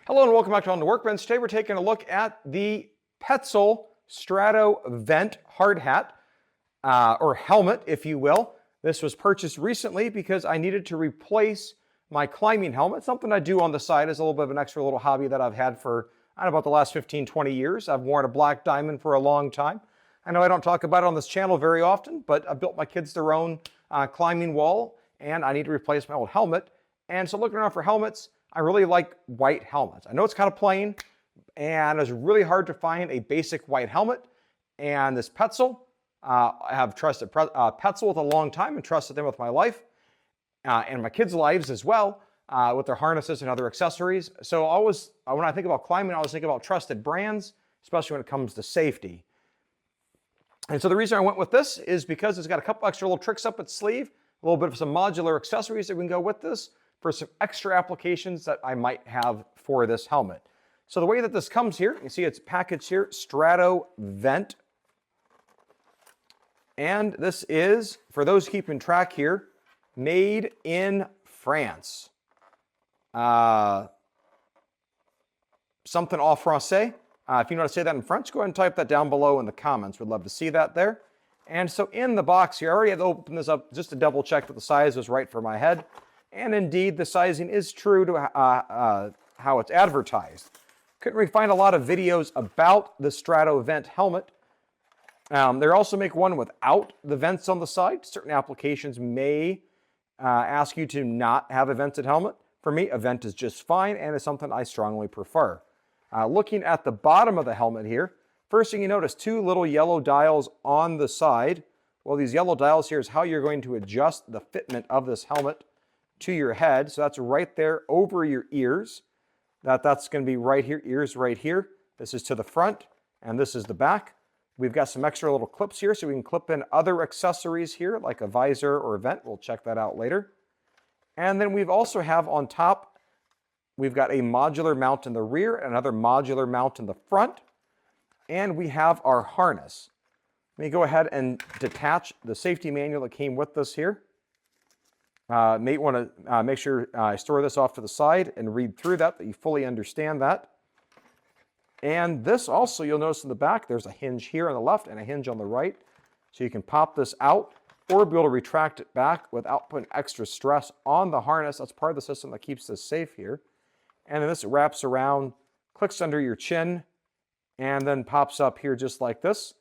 Hello and welcome back to On the Workbench. Today we're taking a look at the Petzl Strato Vent hard hat, or helmet, if you will. This was purchased recently because I needed to replace my climbing helmet, something I do on the side as a little bit of an extra little hobby that I've had for, I don't know, about the last 15, 20 years. I've worn a black diamond for a long time. I know I don't talk about it on this channel very often, but I built my kids their own climbing wall, and I need to replace my old helmet. And so looking around for helmets, I really like white helmets. I know it's kind of plain, and it's really hard to find a basic white helmet. And this Petzl, I have trusted Petzl with a long time and trusted them with my life and my kids' lives as well, with their harnesses and other accessories. So always, when I think about climbing, I always think about trusted brands, especially when it comes to safety. And so the reason I went with this is because it's got a couple extra little tricks up its sleeve, a little bit of some modular accessories that we can go with this for some extra applications that I might have for this helmet. So the way that this comes here, you see it's packaged here, Strato Vent. And this is, for those keeping track here, made in France. Something en français. If you know how to say that in French, go ahead and type that down below in the comments. We'd love to see that there. And so in the box here, I already had to open this up just to double check that the size was right for my head. And indeed, the sizing is true to how it's advertised. Couldn't really find a lot of videos about the Strato Vent helmet. They also make one without the vents on the side. Certain applications may ask you to not have a vented helmet. For me, a vent is just fine, and it's something I strongly prefer. Looking at the bottom of the helmet here, first thing you notice, two little yellow dials on the side. Well, these yellow dials here is how you're going to adjust the fitment of this helmet to your head. So that's right there over your ears. That's going to be right here, ears right here. This is to the front, and this is the back. We've got some extra little clips here, so we can clip in other accessories here, like a visor or a vent. We'll check that out later. And then we've also have on top, we've got a modular mount in the rear, another modular mount in the front, and we have our harness. Let me go ahead and detach the safety manual that came with this here. May want to make sure I store this off to the side and read through that you fully understand that. And this also, you'll notice in the back, there's a hinge here on the left and a hinge on the right. So you can pop this out or be able to retract it back without putting extra stress on the harness. That's part of the system that keeps this safe here. And then this wraps around, clicks under your chin, and then pops up here just like this.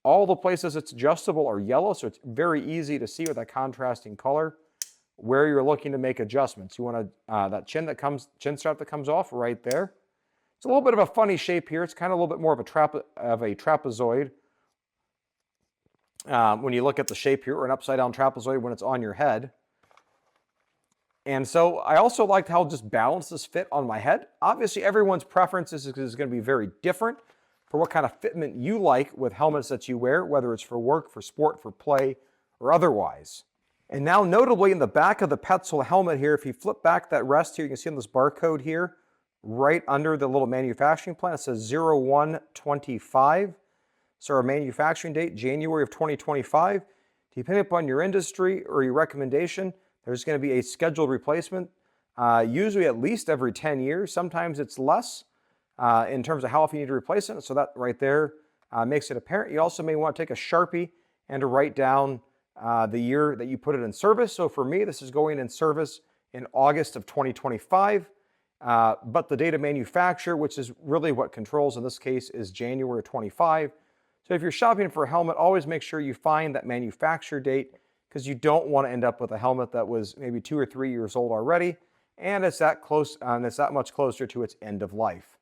All the places it's adjustable are yellow, so it's very easy to see with that contrasting color where you're looking to make adjustments. You want that chin strap that comes off right there. It's a little bit of a funny shape here. It's kind of a little bit more of a trapezoid. When you look at the shape here, or an upside down trapezoid when it's on your head. And so I also liked how just balanced this fit on my head. Obviously, everyone's preferences is going to be very different for what kind of fitment you like with helmets that you wear, whether it's for work, for sport, for play, or otherwise. And now notably in the back of the Petzl helmet here, if you flip back that rest here, you can see on this barcode here, right under the little manufacturing plan, it says 0125. So our manufacturing date, January of 2025. Depending upon your industry or your recommendation, there's going to be a scheduled replacement, usually at least every 10 years. Sometimes it's less in terms of how often you need to replace it. So that right there makes it apparent. You also may want to take a Sharpie and to write down the year that you put it in service. So for me, this is going in service in August of 2025. But the date of manufacture, which is really what controls in this case, is January 25. So if you're shopping for a helmet, always make sure you find that manufacture date, because you don't want to end up with a helmet that was maybe 2 or 3 years old already, and it's that close, and it's that much closer to its end of life.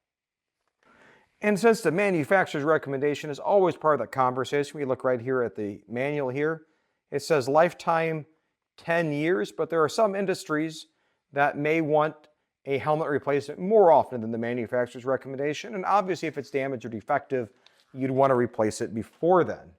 And since the manufacturer's recommendation is always part of the conversation, we look right here at the manual here. It says lifetime 10 years, but there are some industries that may want a helmet replacement more often than the manufacturer's recommendation. And obviously, if it's damaged or defective, you'd want to replace it before then.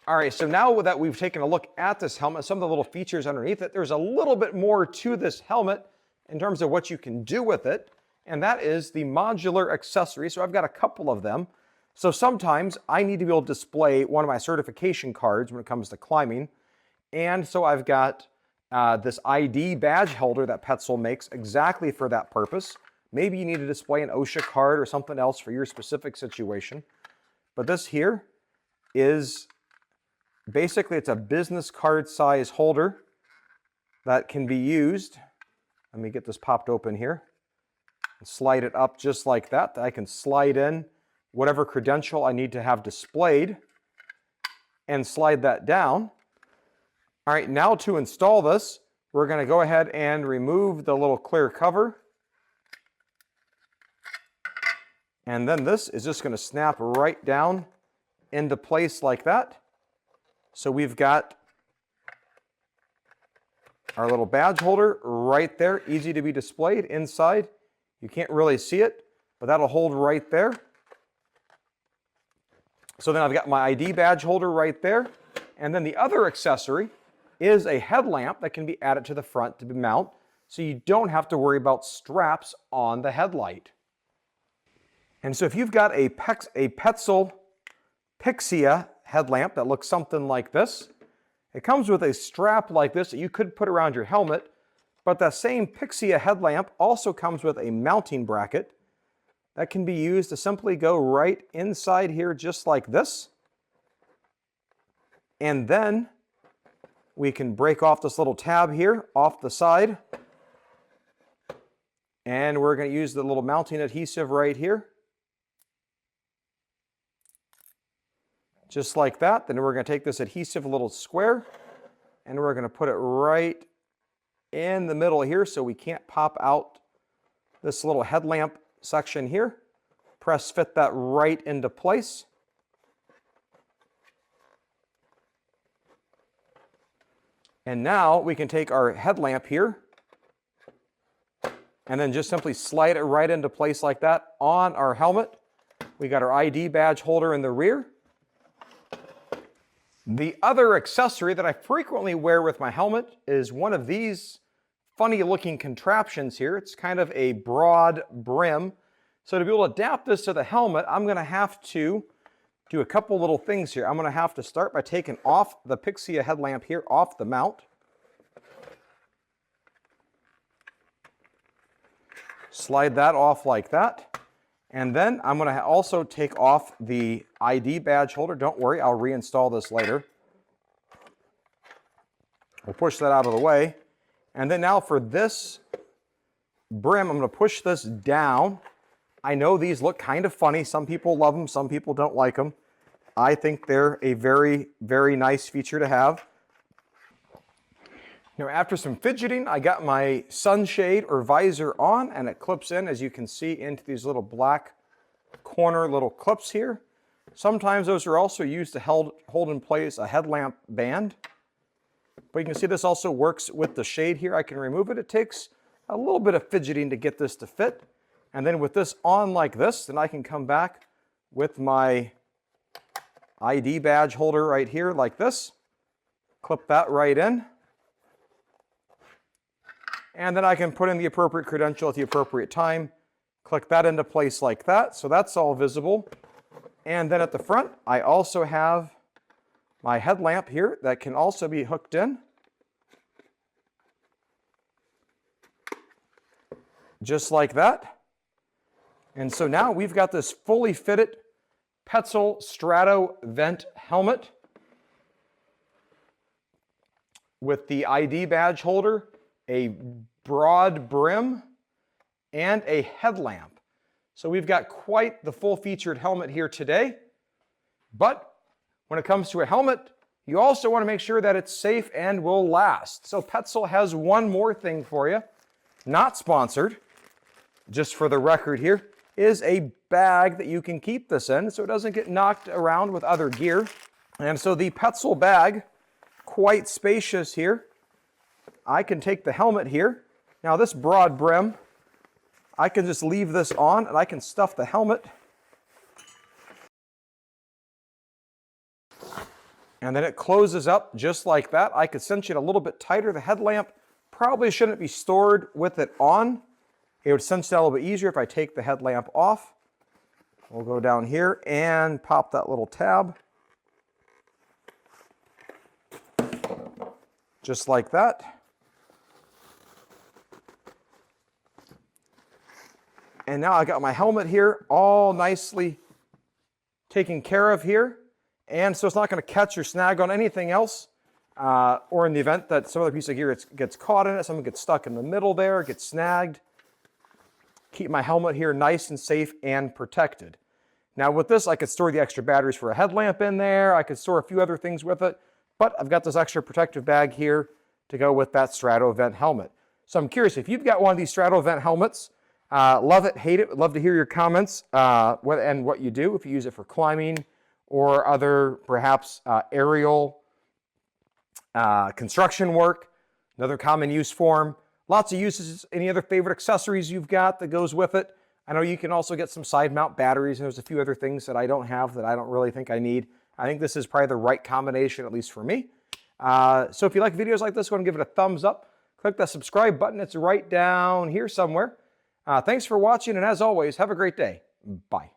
All right, so now that we've taken a look at this helmet, some of the little features underneath it, there's a little bit more to this helmet in terms of what you can do with it, and that is the modular accessory. So I've got a couple of them. So sometimes I need to be able to display one of my certification cards when it comes to climbing, and so I've got this ID badge holder that Petzl makes exactly for that purpose. Maybe you need to display an OSHA card or something else for your specific situation. But this here is basically, it's a business card size holder that can be used. Let me get this popped open here. And slide it up just like that. I can slide in whatever credential I need to have displayed and slide that down. All right, now to install this, we're going to go ahead and remove the little clear cover. And then this is just going to snap right down into place like that. So we've got our little badge holder right there, easy to be displayed inside. You can't really see it, but that'll hold right there. So then I've got my ID badge holder right there. And then the other accessory is a headlamp that can be added to the front to be mounted, so you don't have to worry about straps on the headlight. And so if you've got a Petzl Pixia headlamp that looks something like this, it comes with a strap like this that you could put around your helmet, but that same Pixia headlamp also comes with a mounting bracket that can be used to simply go right inside here just like this. And then we can break off this little tab here off the side. And we're going to use the little mounting adhesive right here. Just like that. Then we're going to take this adhesive little square and we're going to put it right in the middle here so we can't pop out this little headlamp section here. Press fit that right into place. And now we can take our headlamp here and then just simply slide it right into place like that on our helmet. We got our ID badge holder in the rear. The other accessory that I frequently wear with my helmet is one of these funny looking contraptions here. It's kind of a broad brim. So to be able to adapt this to the helmet, I'm going to have to do a couple little things here. I'm going to have to start by taking off the Pixia headlamp here off the mount. Slide that off like that. And then I'm going to also take off the ID badge holder. Don't worry, I'll reinstall this later. We'll push that out of the way. And then now for this brim, I'm going to push this down. I know these look kind of funny. Some people love them, some people don't like them. I think they're a very, very nice feature to have. Now, after some fidgeting, I got my sunshade or visor on, and it clips in, as you can see, into these little black corner little clips here. Sometimes those are also used to hold in place a headlamp band. But you can see this also works with the shade here. I can remove it. It takes a little bit of fidgeting to get this to fit. And then with this on like this, then I can come back with my ID badge holder right here like this. Clip that right in. And then I can put in the appropriate credential at the appropriate time. Click that into place like that. So that's all visible. And then at the front, I also have my headlamp here that can also be hooked in. Just like that. And so now we've got this fully fitted Petzl Strato Vent helmet with the ID badge holder, a broad brim, and a headlamp. So we've got quite the full-featured helmet here today. But when it comes to a helmet, you also want to make sure that it's safe and will last. So Petzl has one more thing for you, not sponsored, just for the record here, is a bag that you can keep this in so it doesn't get knocked around with other gear. And so the Petzl bag, quite spacious here. I can take the helmet here. Now this broad brim, I can just leave this on and I can stuff the helmet. And then it closes up just like that. I could cinch it a little bit tighter. The headlamp probably shouldn't be stored with it on. It would cinch that a little bit easier if I take the headlamp off. We'll go down here and pop that little tab. Just like that. And now I got my helmet here all nicely taken care of here. And so it's not going to catch or snag on anything else. Or in the event that some other piece of gear gets caught in it, something gets stuck in the middle there, gets snagged. Keep my helmet here nice and safe and protected. Now with this, I could store the extra batteries for a headlamp in there. I could store a few other things with it, but I've got this extra protective bag here to go with that Strato Vent helmet. So I'm curious, if you've got one of these Strato Vent helmets, love it, hate it, would love to hear your comments and what you do, if you use it for climbing or other perhaps aerial construction work, another common use form. Lots of uses. Any other favorite accessories you've got that goes with it? I know you can also get some side mount batteries, and there's a few other things that I don't have that I don't really think I need. I think this is probably the right combination, at least for me. So if you like videos like this, go and give it a thumbs up. Click that subscribe button. It's right down here somewhere. Thanks for watching, and as always, have a great day. Bye.